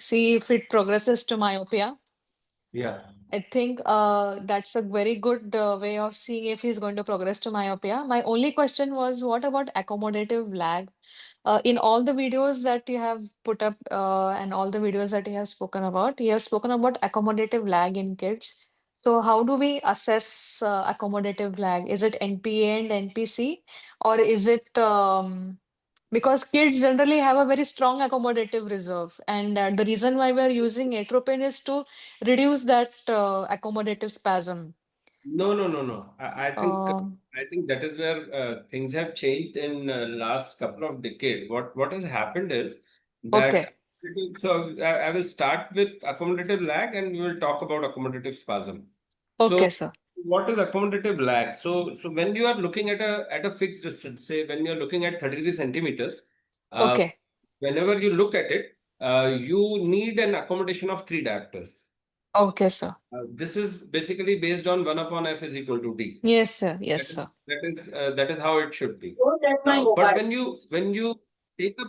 see if it progresses to myopia. Yeah. I think that's a very good way of seeing if he's going to progress to myopia. My only question was, what about accommodative lag? In all the videos that you have put up and all the videos that you have spoken about accommodative lag in kids. So how do we assess accommodative lag? Is it NPA and NPC, or is it because kids generally have a very strong accommodative reserve, and the reason why we are using atropine is to reduce that accommodative spasm. No. Uh, I think that is where things have changed in last couple of decades. What has happened is that okay, so I will start with accommodative lag and we will talk about accommodative spasm. okay, So sir. what is accommodative lag? So when you are looking at a fixed distance, say when you are looking at 33 centimeters, uh, Okay, whenever you look at it, you need an accommodation of three diopters. okay, sir. This is basically based on 1 upon f is equal to d. Yes, sir. Yes, That is sir. that is how it should be. Don't touch my Now, but mobile. when you take a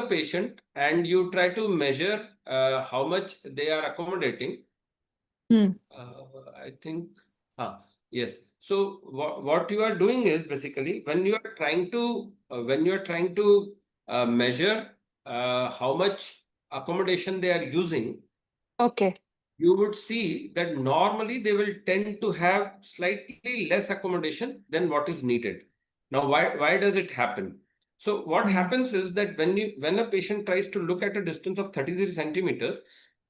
patient, and you try to measure how much they are accommodating, Hmm. I think, yes. So what you are doing is basically when you are trying to measure how much accommodation they are using, Okay. you would see that normally they will tend to have slightly less accommodation than what is needed. Now, why does it happen? So what Hmm. happens is that when a patient tries to look at a distance of 33 centimeters,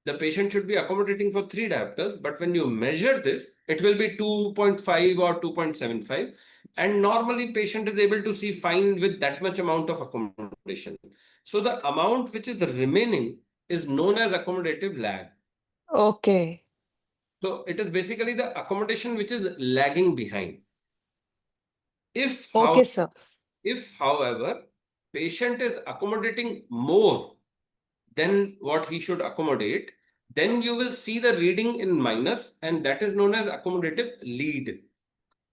the patient should be accommodating for three diopters, but when you measure this, it will be 2.5 or 2.75. And normally patient is able to see fine with that much amount of accommodation. So the amount which is remaining is known as accommodative lag. Okay. So it is basically the accommodation which is lagging behind. If how Okay, sir. if however patient is accommodating more than what he should accommodate, then you will see the reading in minus, and that is known as accommodative lead.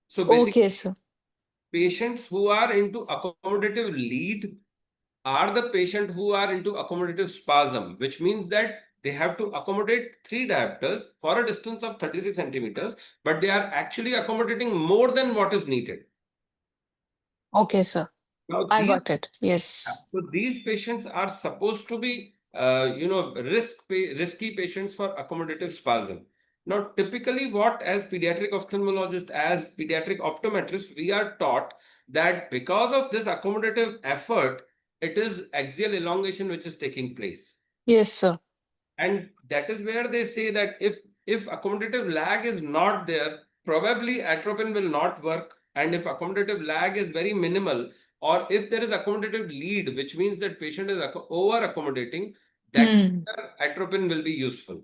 So basically, Okay, sir. patients who are into accommodative lead are the patient who are into accommodative spasm, which means that they have to accommodate three diopters for a distance of 33 centimeters, but they are actually accommodating more than what is needed. Okay, sir. Now, I got it. Yes. these patients are supposed to be, risky patients for accommodative spasm. Now, typically, what as pediatric ophthalmologists, as pediatric optometrists, we are taught that because of this accommodative effort, it is axial elongation which is taking place. Yes, sir. And that is where they say that if accommodative lag is not there, probably atropine will not work. And if accommodative lag is very minimal, or if there is accommodative lead, which means that patient is over accommodating, that Hmm. atropine will be useful.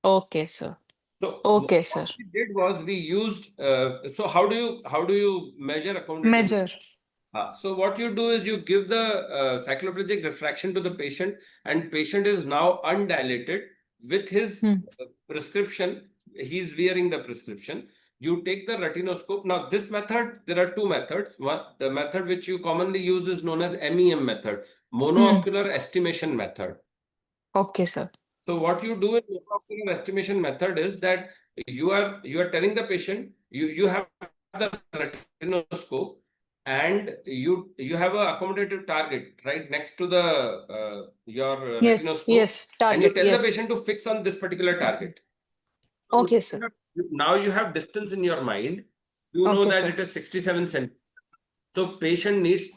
Okay, sir. So Okay, what sir. we did was we used. So how do you measure accommodative? Measure. So what you do is you give the cycloplegic refraction to the patient, and patient is now undilated with his Hmm. prescription. He's wearing the prescription. You take the retinoscope. Now, this method, there are two methods. One, the method which you commonly use is known as MEM method, Hmm. monoocular estimation method. Okay, sir. So what you do in monoocular estimation method is that you are telling the patient you have the retinoscope, and you have a accommodative target right next to the your Yes, retinoscope, yes. and you Target. tell the patient Yes. to fix on this particular target. So Okay, sir. now you have distance in your mind. You know Okay, that sir. it is 67 centimeters. So patient needs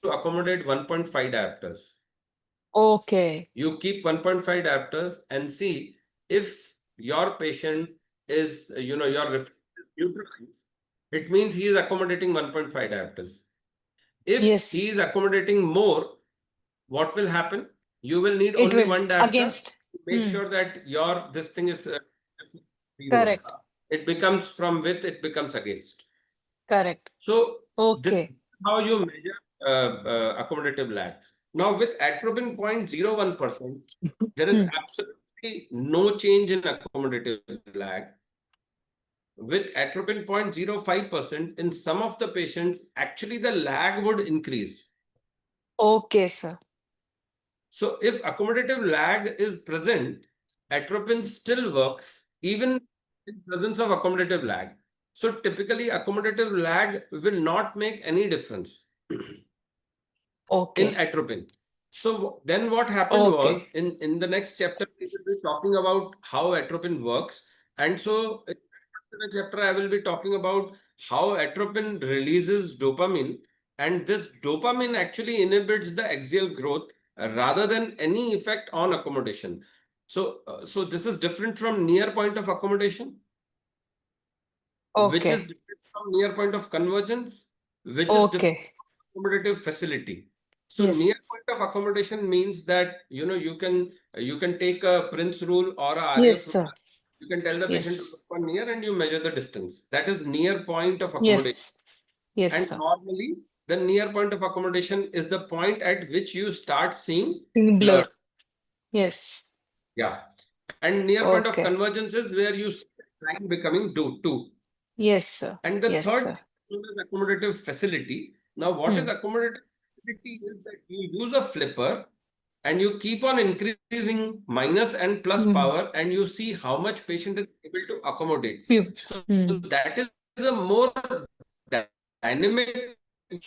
to accommodate 1.5 diopters. Okay. You keep 1.5 diopters and see if your patient is, your reflex is neutralized. It means he is accommodating 1.5 diopters. If he is Yes. accommodating more, what will happen? You will need It only will. one diopter Against. to make Hmm. sure that your this thing is zero. Correct. It becomes from with, it becomes against. Correct. So this is Okay. how you measure accommodative lag. Now with atropine 0.01%, there is Hmm. absolutely no change in accommodative lag. With atropine 0.05%, in some of the patients, actually the lag would increase. Okay, sir. So if accommodative lag is present, atropine still works even in presence of accommodative lag. So typically accommodative lag will not make any difference in Okay. atropine. So then what happened Okay. was in the next chapter, we will be talking about how atropine works. And so in the chapter, I will be talking about how atropine releases dopamine. And this dopamine actually inhibits the axial growth rather than any effect on accommodation. So this is different from near point of accommodation, which is Okay. different from near point of convergence, which is different Okay. from accommodative facility. So near Yes. point of accommodation means that you can take a Prince rule or a Yes, RAF rule. sir. You can tell the patient to look Yes. for near and you measure the distance. That is near point of accommodation. Yes. Yes, And sir. normally the near point of accommodation is the point at which you start seeing In blur. blur. Yes. Yeah. And near point of Okay. convergence is where you see the line becoming two. Yes, sir. And the Yes, third sir. is accommodative facility. Now, what is Hmm. accommodative facility is that you use a flipper and you keep on increasing minus and plus Hmm. power and you see how much patient is able to accommodate. Few. So Hmm. that is a more dynamic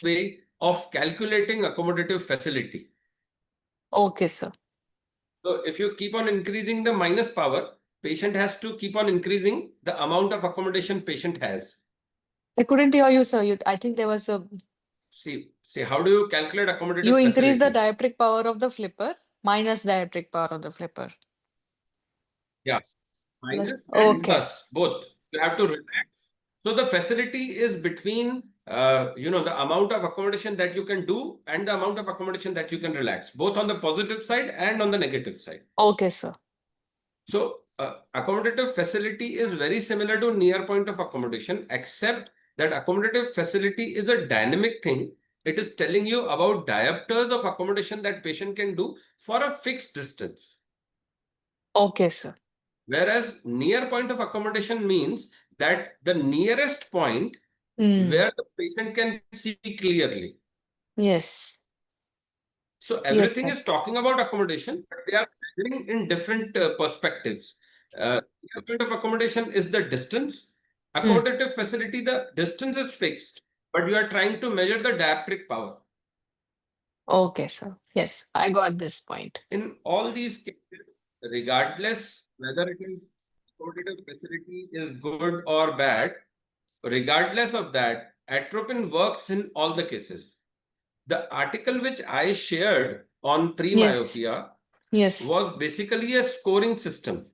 way of calculating accommodative facility. Okay, sir. So if you keep on increasing the minus power, patient has to keep on increasing the amount of accommodation patient has. I couldn't hear you, sir. I think there was a. See, how do you calculate You accommodative increase the facility? dioptric power of the flipper minus dioptric power of the flipper. Yeah, Plus. minus and Okay. plus, both. You have to relax. So the facility is between, the amount of accommodation that you can do and the amount of accommodation that you can relax, both on the positive side and on the negative side. Okay, sir. So accommodative facility is very similar to near point of accommodation, except that accommodative facility is a dynamic thing. It is telling you about diopters of accommodation that patient can do for a fixed distance. Okay, sir. Whereas near point of accommodation means that the nearest point Hmm. where the patient can see clearly. Yes. So Yes, everything sir. is talking about accommodation, but they are measuring in different perspectives. Near point of accommodation is the distance. Hmm. Accommodative facility, the distance is fixed, but you are trying to measure the dioptric power. Okay, sir. Yes, I got this point. In all these cases, regardless whether it is accommodative facility is good or bad, regardless of that, atropine works in all the cases. The article which I shared on Yes. pre-myopia Yes. was basically a scoring system.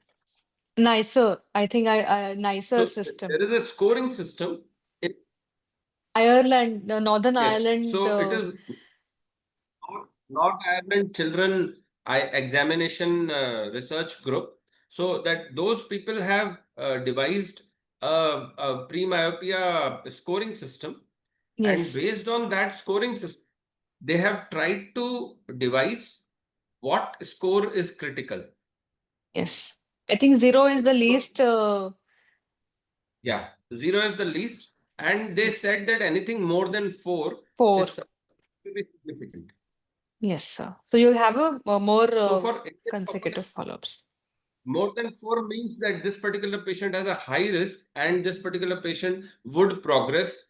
Nicer. I think I nicer So system. there is a scoring system. It, Ireland, Northern yes, Ireland. so it is North Ireland Children Examination Research Group. So that those people have devised a pre-myopia scoring system, and Yes. based on that scoring system, they have tried to devise what score is critical. Yes. I think zero is the So, least. yeah, 0 is the least, and they said that anything more than 4 Four. is very significant. Yes, sir. So you have a more So for Indian consecutive population, follow-ups. more than 4 means that this particular patient has a high risk and this particular patient would progress.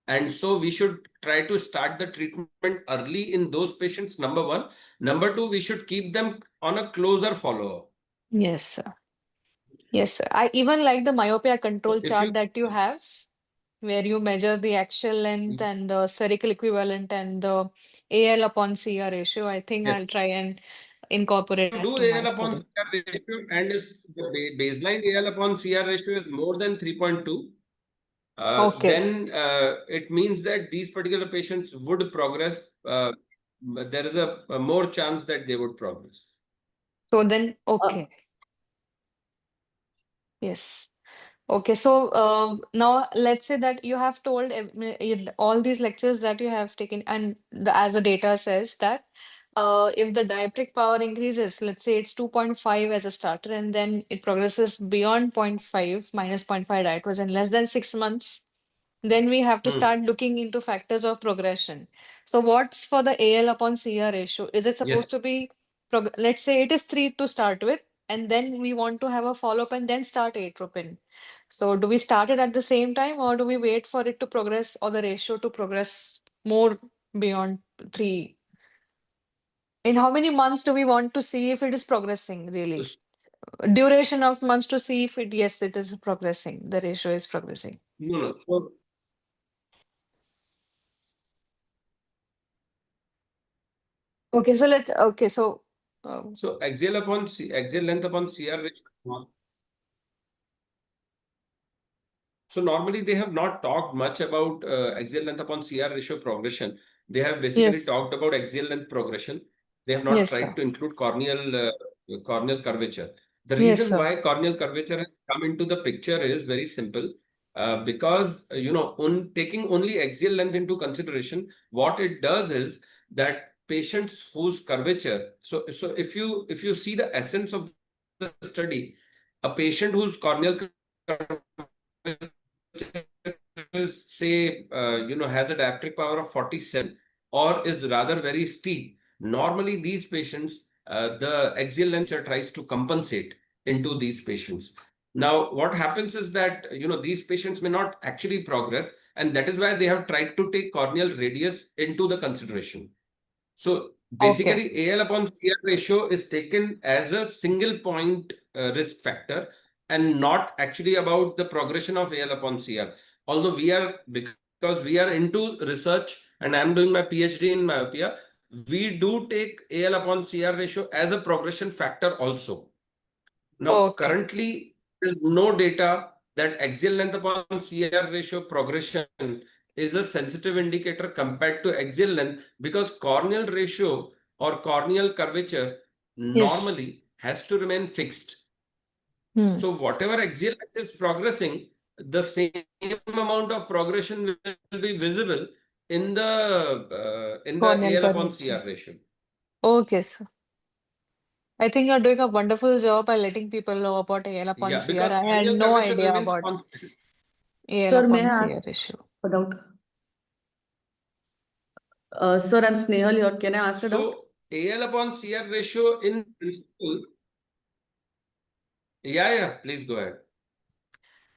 And so we should try to start the treatment early in those patients, number one. Number two, we should keep them on a closer follow-up. Yes, sir. Yes, sir. I even like the myopia So control if chart you that you have, where you measure the axial length and the spherical equivalent and the AL upon CR ratio. I think I'll yes, try and incorporate that do to my AL upon study. CR ratio, and if the baseline AL upon CR ratio is more than 3.2, Okay. then it means that these particular patients would progress. There is a more chance that they would progress. So then, okay. Yes. Okay, so now let's say that you have told all these lectures that you have taken, and as the data says that if the dioptric power increases, let's say it's 2.5 as a starter, and then it progresses beyond zero point 0.5 minus zero point 0.5 diet was in less than 6 months, then we have to Hmm. start looking into factors of progression. So what's for the AL upon CR ratio? Is it Yes. supposed to be let's say it is 3 to start with, and then we want to have a follow-up and then start atropine. So do we start it at the same time, or do we wait for it to progress or the ratio to progress more beyond 3? In how many months do we want to see if it is progressing really? Duration of months to see if it, yes, it is progressing, the ratio is progressing. No, no. So, Okay, so so axial length upon CR ratio. So normally they have not talked much about axial length upon CR ratio progression. They have basically yes, talked about axial length progression. They have not yes, tried sir. to include corneal curvature. The Yes, reason sir. why corneal curvature has come into the picture is very simple. Because taking only axial length into consideration, what it does is that patients whose curvature. So if you see the essence of the study, a patient whose corneal curvature is say has a dioptric power of 47 or is rather very steep, normally these patients the axial length tries to compensate into these patients. Now what happens is that these patients may not actually progress, and that is why they have tried to take corneal radius into the consideration. So Okay, basically, AL upon CR ratio is taken as a single point risk factor and not actually about the progression of AL upon CR. Although because we are into research and I'm doing my PhD in myopia, we do take AL upon CR ratio as a progression factor also. Now, okay, currently, there is no data that axial length upon CR ratio progression is a sensitive indicator compared to axial length, because corneal ratio or corneal curvature yes. normally has to remain fixed. Hmm. So whatever axial length is progressing, the same amount of progression will be visible in the Corneal AL upon curvature. CR ratio. Okay, sir. I think you're doing a wonderful job by letting people know about AL upon Yeah, CR. because I had corneal no curvature idea remains about constant. AL Sir, may upon I CR ask ratio. a doubt? Sir, I'm Snehal here. Can I ask a doubt? So AL upon CR ratio in principle. Yeah, please go ahead.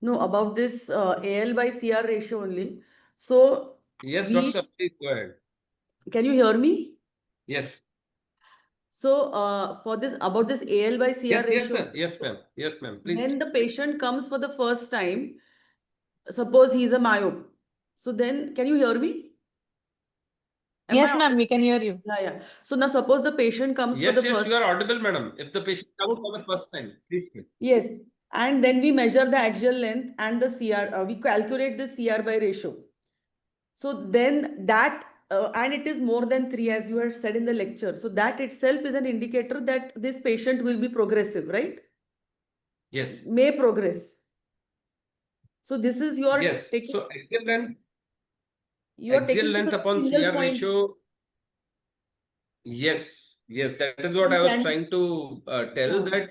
No, about this AL by CR ratio only. So Yes, we Doctor, please go ahead. can you hear me? Yes. So for this about this AL by CR Yes, ratio, sir. Yes, ma'am. Yes, ma'am. Please. when the patient comes for the first time, suppose he's a myope. So then, can you hear me? Am I Yes, ma'am, audible? we can hear you. Yeah, yeah. So now suppose the patient comes for the Yes, you first. are audible, madam. If the patient comes for the first time, please. Yes. And then we measure the axial length and the CR. We calculate the CR by ratio. So then that, and it is more than 3, as you have said in the lecture. So that itself is an indicator that this patient will be progressive, right? Yes. May progress. So this is your Yes. taking, So you are axial taking to length the upon single CR point. ratio. Yes, that is what You I was can, trying to tell, huh. that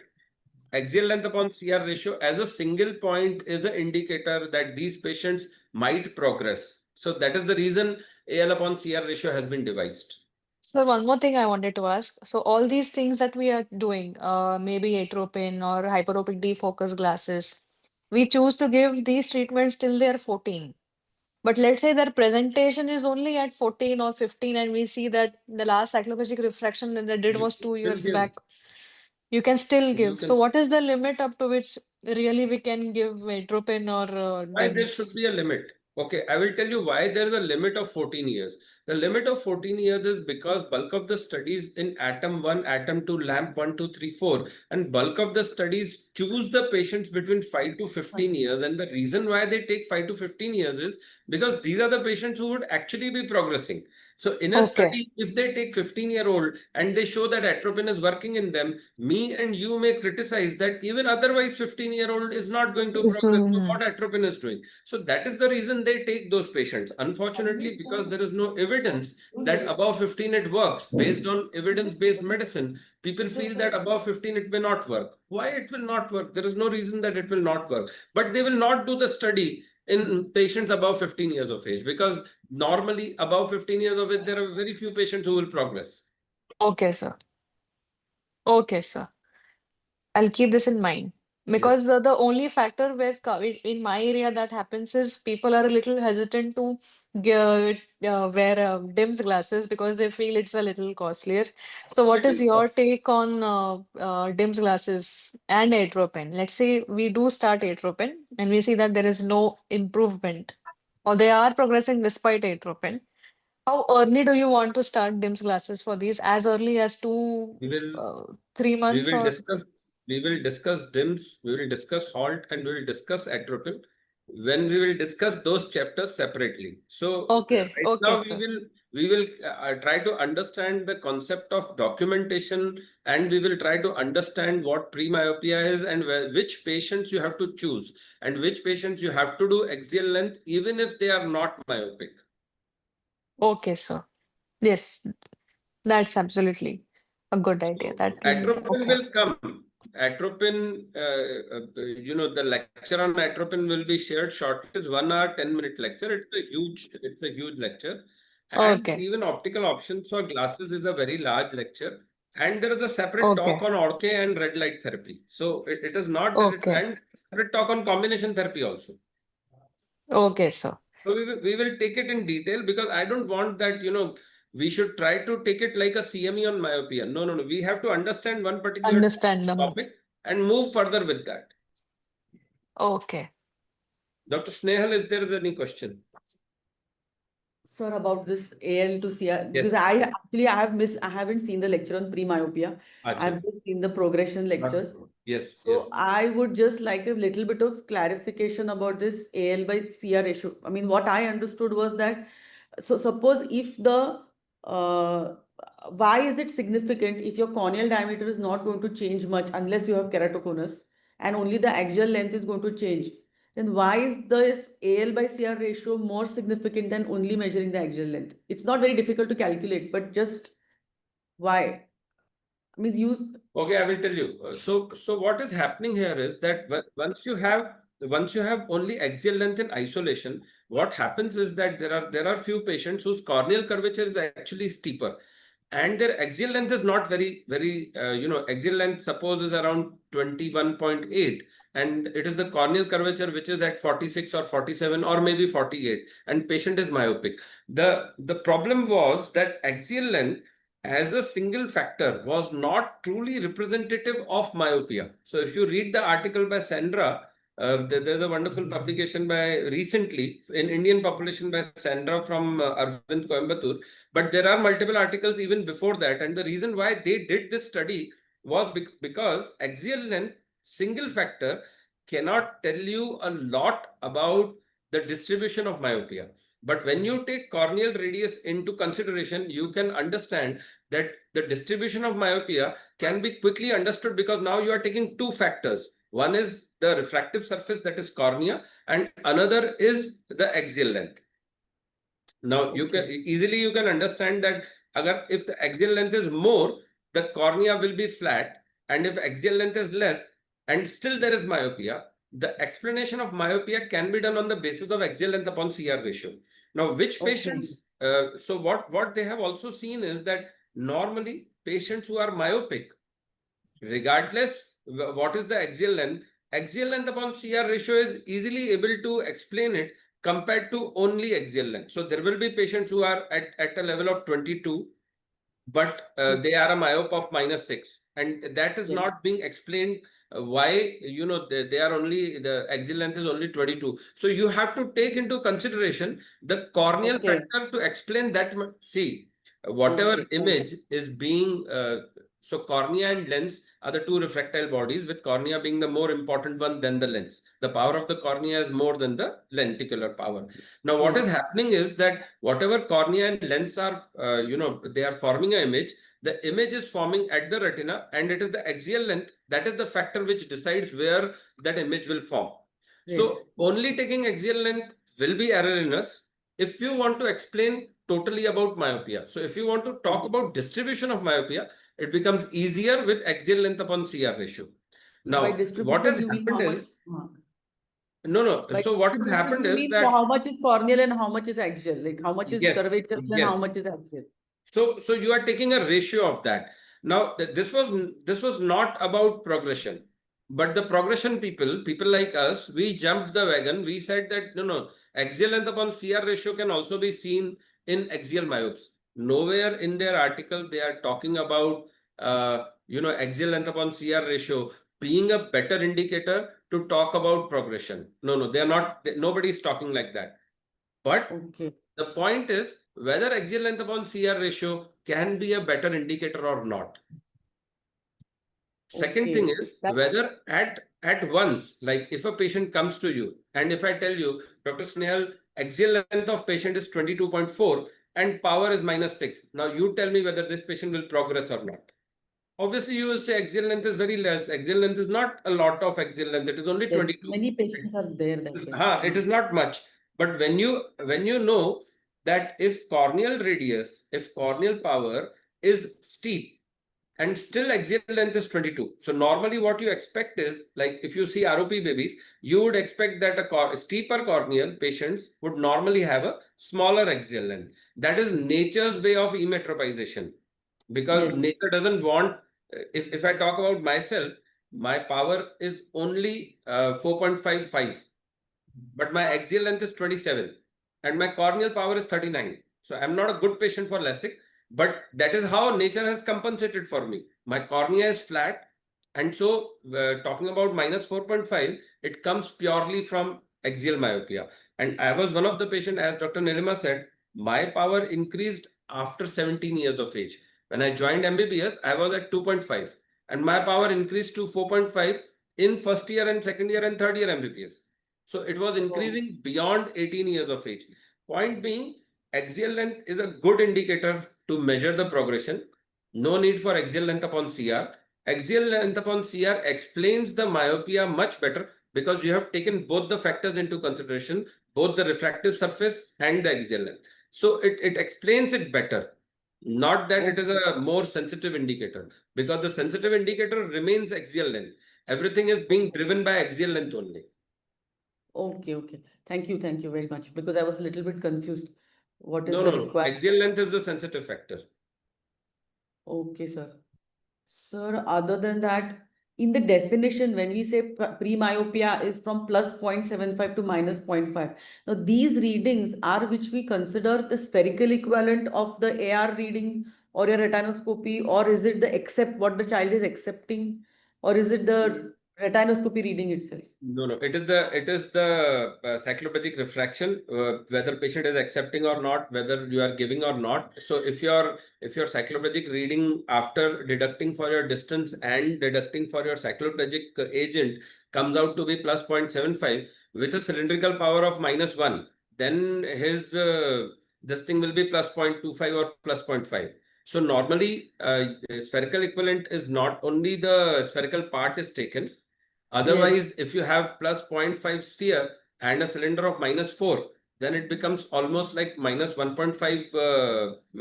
axial length upon CR ratio as a single point is an indicator that these patients might progress. So that is the reason AL upon CR ratio has been devised. So one more thing I wanted to ask. So all these things that we are doing, maybe atropine or hyperopic defocus glasses, we choose to give these treatments till they're 14. But let's say their presentation is only at 14 or 15, and we see that the last cycloplegic refraction that they did You was can 2 years still give. back. You can still You give. can. So what is the limit up to which really we can give atropine or Why there should DIMS? be a limit? Okay, I will tell you why there is a limit of 14 years. The limit of 14 years is because bulk of the studies in ATOM 1, ATOM 2, LAMP 1, 2, 3, 4, and bulk of the studies choose the patients between 5 to 15 years. And the reason why they take 5 to 15 years is because these are the patients who would actually be progressing. So in a Okay. study, if they take 15-year-old and they show that atropine is working in them, me and you may criticize that even otherwise 15-year-old is not going to progress. So what atropine is doing? So that is the reason they take those patients. Unfortunately, because there is no evidence that above 15 it works. Based on evidence-based medicine, people feel that above 15 it may not work. Why it will not work? There is no reason that it will not work. But they will not do the study in patients above 15 years of age, because normally above 15 years of age there are very few patients who will progress. Okay, sir. Okay, sir. I'll keep this in mind Yes. because the only factor where in my area that happens is people are a little hesitant to wear DIMS glasses because they feel it's a little costlier. So, what It is is your take on DIMS glasses and atropine? Let's say we do start atropine and we see that there is no improvement or they are progressing despite atropine. How early do you want to start DIMS glasses for these? As early as we will 3 months we will or? discuss DIMS, we will discuss HALT, and we will discuss atropine when we will discuss those chapters separately. So Okay, right okay, now sir. we will try to understand the concept of documentation, and we will try to understand what pre-myopia is and which patients you have to choose and which patients you have to do axial length even if they are not myopic. Okay, sir. Yes, that's absolutely a good idea. So That will, atropine okay. will come. Atropine, the lecture on atropine will be shared shortly. It's 1 hour, 10-minute lecture. It's a huge lecture. And Okay, even optical options for glasses is a very large lecture. And there is a separate talk okay, on ortho and red light therapy. So it is not that it, okay, and separate talk on combination therapy also. okay, sir. So we will take it in detail because I don't want that, we should try to take it like a CME on myopia. No, no, no. We have to understand one particular Understand them. topic and move further with that. Okay. Dr. Snehal, if there is any question. Sir, about this AL to CR, because Yes. I haven't seen the lecture on pre-myopia. Achha. I've just seen the progression lectures. Yes, So yes. I would just like a little bit of clarification about this AL by CR ratio. I mean, what I understood was that, so suppose if uh, why is it significant if your corneal diameter is not going to change much unless you have keratoconus and only the axial length is going to change? Then why is this AL by CR ratio more significant than only measuring the axial length? It's not very difficult to calculate, but just why? I mean, use. Okay, I will tell you. So what is happening here is that once you have only axial length in isolation, what happens is that there are few patients whose corneal curvature is actually steeper, and their axial length is not very axial length suppose is around 21.8, and it is the corneal curvature which is at 46 or 47 or maybe 48, and patient is myopic. The problem was that axial length as a single factor was not truly representative of myopia. So if you read the article by Sandra, there's a wonderful publication by recently in Indian population by Sandra from Arvind Coimbatore. But there are multiple articles even before that. And the reason why they did this study was because axial length, single factor, cannot tell you a lot about the distribution of myopia. But when you take corneal radius into consideration, you can understand that the distribution of myopia can be quickly understood because now you are taking two factors. One is the refractive surface, that is cornea, and another is the axial length. Now you can easily understand that if the axial length is more, the cornea will be flat, and if axial length is less and still there is myopia, the explanation of myopia can be done on the basis of axial length upon CR ratio. Now, which Okay. patients? So what they have also seen is that normally patients who are myopic, regardless what is the axial length upon CR ratio is easily able to explain it compared to only axial length. So there will be patients who are at a level of 22, but they are a myope of -6, and that is Yes. not being explained why they are only the axial length is only 22. So you have to take into consideration the corneal Okay. factor to explain that. See, whatever Okay. image is being so cornea and lens are the two refractile bodies, with cornea being the more important one than the lens. The power of the cornea is more than the lenticular power. Now, what is Yes. happening is that whatever cornea and lens are, they are forming an image. The image is forming at the retina, and it is the axial length that is the factor which decides where that image will form. Yes. So, only taking axial length will be erroneous if you want to explain totally about myopia. So, if you want to talk about distribution of myopia, it becomes easier with axial length upon CR ratio. So by Now, what distribution, has you mean happened how much? is, no. By So, what has distribution, happened you is mean that, how much is corneal and how much is axial? Like how much is yes, curvature and how yes. much is axial? So you are taking a ratio of that. Now, this was not about progression, but the progression people like us, we jumped the wagon. We said that no, axial length upon CR ratio can also be seen in axial myopes. Nowhere in their article they are talking about axial length upon CR ratio being a better indicator to talk about progression. No, they are not. Nobody is talking like that. But Okay. the point is whether axial length upon CR ratio can be a better indicator or not. Second thing Okay. is That whether at once, like if a patient comes to you and if I tell you, Dr. Snehal, axial length of patient is 22.4 and power is -6. Now you tell me whether this patient will progress or not. Obviously, you will say axial length is very less. Axial length is not a lot of axial length. It is only yes, 22. many patients are there that way. It is not much. But when you know that if corneal radius, if corneal power is steep, and still axial length is 22. So normally what you expect is, like if you see ROP babies, you would expect that a steeper corneal patients would normally have a smaller axial length. That is nature's way of emmetropization. Because Yes. nature doesn't want, if I talk about myself, my power is only 4.55, but my axial length is 27 and my corneal power is 39. So I'm not a good patient for LASIK, but that is how nature has compensated for me. My cornea is flat. And so talking about -4.5, it comes purely from axial myopia. And I was one of the patient, as Dr. Nilima said, my power increased after 17 years of age. When I joined MBBS, I was at 2.5 and my power increased to 4.5 in first year and second year and third year MBBS. So it was increasing beyond 18 years of age. Point being, axial length is a good indicator to measure the progression. No need for axial length upon CR. Axial length upon CR explains the myopia much better because you have taken both the factors into consideration, both the refractive surface and the axial length. So it explains it better. Not that it is a more sensitive indicator, because the sensitive indicator remains axial length. Everything is being driven by axial length only. Okay, okay. Thank you very much. Because I was a little bit confused. What is No, the no, no. required? Axial length is the sensitive factor. Okay, sir. Sir, other than that, in the definition, when we say pre-myopia is from plus 0.75 to minus 0.5. Now, these readings are which we consider the spherical equivalent of the AR reading or a retinoscopy, or is it the accept what the child is accepting, or is it the retinoscopy reading itself? No, no. It is the cyclopathic refraction, whether patient is accepting or not, whether you are giving or not. So if your cyclopathic reading after deducting for your distance and deducting for your cyclopathic agent comes out to be plus 0.75 with a cylindrical power of -1, then his this thing will be plus 0.25 or plus 0.5. So normally, spherical equivalent is not only the spherical part is taken. Otherwise, if you have plus 0.5 sphere and a cylinder of -4, then it becomes almost like -1.5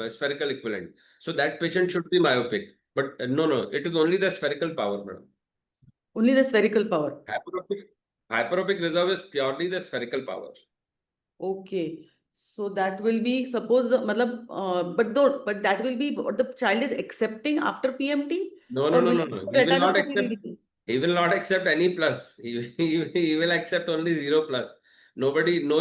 spherical equivalent. So that patient should be myopic. But no, it is only the spherical power, madam. Only the spherical power. Hyperopic reserve is purely the spherical power. Okay. So that will be suppose but that will be what the child is accepting after PMT, No. or will it be He will not retinoscopy accept. reading? He will not accept any plus. He will accept only 0 plus. No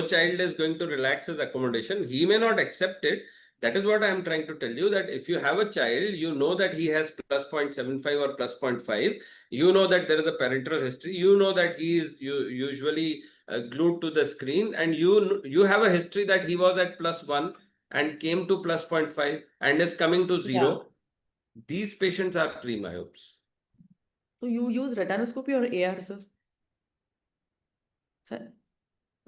child is going to relax his accommodation. He may not accept it. That is what I am trying to tell you, that if you have a child, you know that he has plus 0.75 or plus 0.5. You know that there is a parental history. You know that he is usually glued to the screen, and you have a history that he was at +1 and came to plus 0.5 and is coming to 0. Yeah. These patients are pre-myopes. So you use retinoscopy or AR, sir? Sir,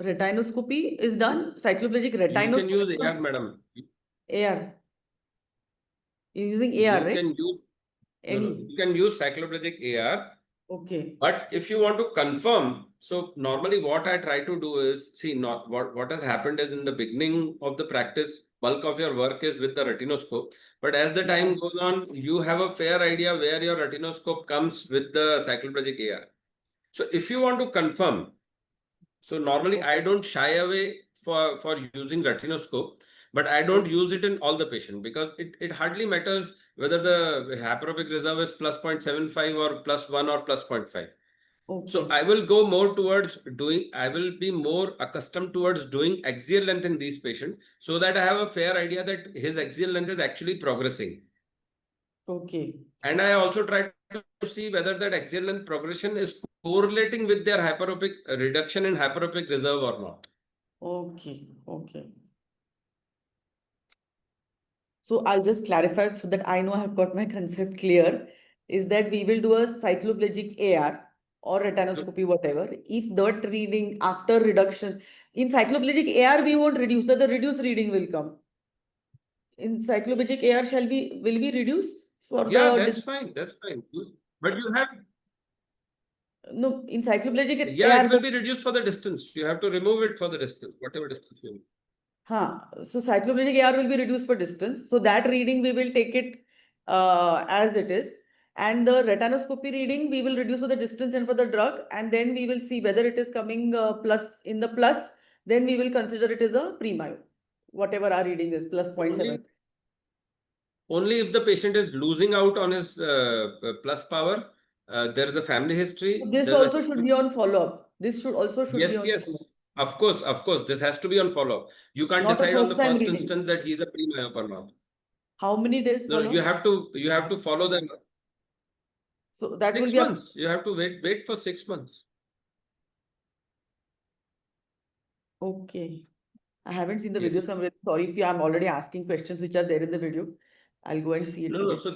retinoscopy is done, cycloplegic You can use retinoscopy AR, madam. AR. You're using AR, You right? can use Any. you can use cycloplegic AR. Okay. But if you want to confirm, so normally what I try to do is, see, not what has happened is in the beginning of the practice, bulk of your work is with the retinoscope. But as the time goes on, you have a fair idea where your retinoscope comes with the cycloplegic AR. So if you want to confirm, so normally I don't shy away for using retinoscope, but I don't use it in all the patient because it hardly matters whether the hyperopic reserve is plus 0.75 or plus 1 or plus 0.5. So Okay. I will go more towards I will be more accustomed towards doing axial length in these patients so that I have a fair idea that his axial length is actually progressing. Okay. And I also try to see whether that axial length progression is correlating with their hyperopic reduction in hyperopic reserve or not. Okay. Okay. So I'll just clarify so that I know I've got my concept clear, is that we will do a cycloplegic AR or retinoscopy, whatever. If that reading after reduction, in cycloplegic AR, we won't reduce, the reduced reading will come. In cycloplegic AR, will we reduce for Yeah, the, that's fine. That's fine. But you have, no, in cycloplegic yeah, AR, it will be reduced for the distance. You have to remove it for the distance, whatever distance you need. so cycloplegic AR will be reduced for distance. So that reading we will take it as it is. And the retinoscopy reading we will reduce for the distance and for the drug. And then we will see whether it is coming plus in the plus. Then we will consider it as a pre-myo. Whatever our reading is, plus 0.7. Only if the patient is losing out on his plus power, there is a family history. This There's also should be on follow-up. This should be yes, on follow-up. yes. Of course. This has to be on follow-up. You can't Not a decide on the first time first reading. instance that he's a pre-myop or not. How many days No, follow? you have to follow them. So that will 6 be up. months. You have to wait for 6 months. Okay. I haven't seen the video, Yes. so I'm really sorry if I'm already asking questions which are there in the video. I'll go and see it No. again. So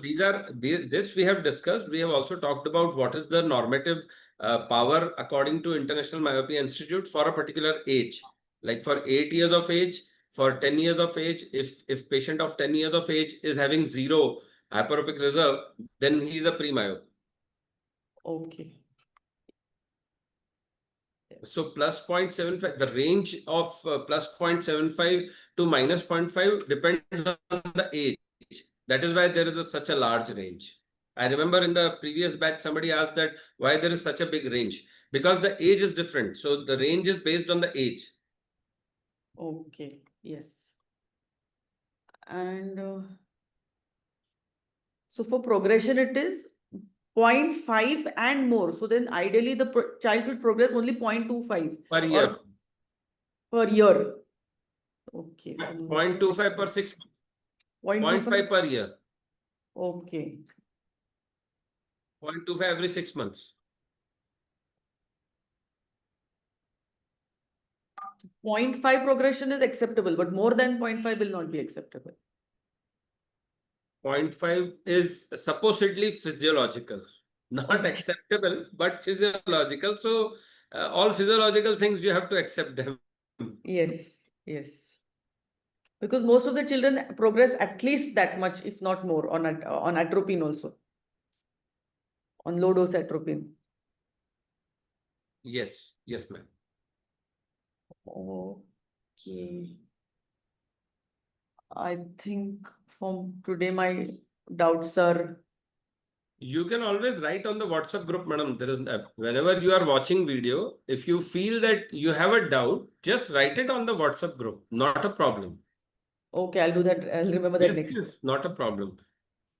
this we have discussed. We have also talked about what is the normative power according to International Myopia Institute for a particular age. Like for 8 years of age, for 10 years of age, if patient of 10 years of age is having zero hyperopic reserve, then he is a pre-myop. Okay. So plus 0.75, the range of plus 0.75 to minus 0.5 depends on the age. That is why there is such a large range. I remember in the previous batch, somebody asked that why there is such a big range. Because the age is different. So the range is based on the age. Okay. Yes. And so for progression, it is 0.5 and more. So then ideally the child should progress only 0.25 Per year. per year. Okay. 0.25 per 6 months. 0.5 per year. Okay. 0.25 every 6 months. 0.5 progression is acceptable, but more than 0.5 will not be acceptable. 0.5 is supposedly physiological, not acceptable, but physiological. So all physiological things, you have to accept them. Yes, yes. Because most of the children progress at least that much, if not more, on atropine also. On low dose atropine. Yes, ma'am. Okay. I think from today my doubts are. You can always write on the WhatsApp group, madam. There is whenever you are watching video, if you feel that you have a doubt, just write it on the WhatsApp group. Not a problem. Okay, I'll do that. I'll remember that next. Yes, not a problem.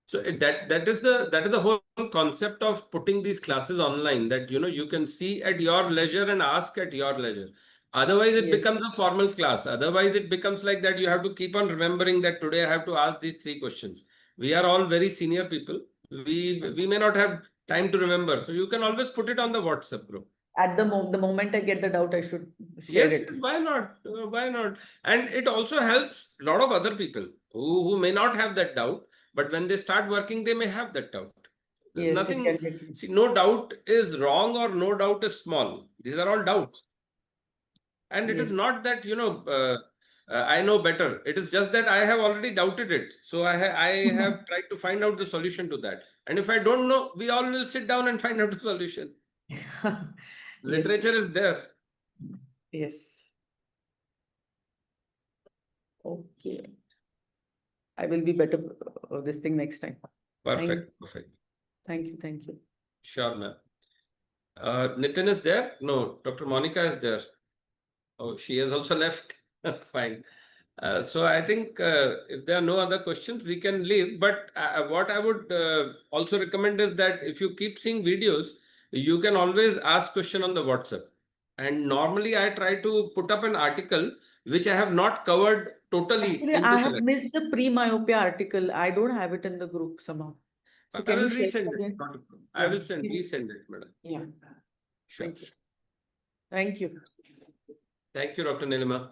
So that is the whole concept of putting these classes online, that you can see at your leisure and ask at your leisure. Otherwise, it Yes. becomes a formal class. Otherwise, it becomes like that you have to keep on remembering that today I have to ask these 3 questions. We are all very senior people. We may not have time to remember. So you can always put it on the WhatsApp group. At the moment I get the doubt, I should share Yes, it. why not? Why not? And it also helps a lot of other people who may not have that doubt, but when they start working, they may have that doubt. Yes, Nothing, it can be. see, no doubt is wrong or no doubt is small. These are all doubts. And it is Yes. not that, I know better. It is just that I have already doubted it. So I have tried to find out the solution to that. And if I don't know, we all will sit down and find out the solution. Literature is there. Yes. Okay. I will be better this thing next time. Perfect. Thank you. Sure, ma'am. Nitin is there? No, Dr. Monica is there. Oh, she has also left. Fine. So I think if there are no other questions, we can leave. But what I would also recommend is that if you keep seeing videos, you can always ask question on the WhatsApp. And normally I try to put up an article which I have not covered totally Actually, into I the have lecture. missed the pre-myopia article. I don't have it in the group somehow. So I can will you share it resend it. again? Not a problem. I Yeah. will resend it, madam. Yeah. Sure. Thank you. Thank you. Thank you, Dr. Nilima.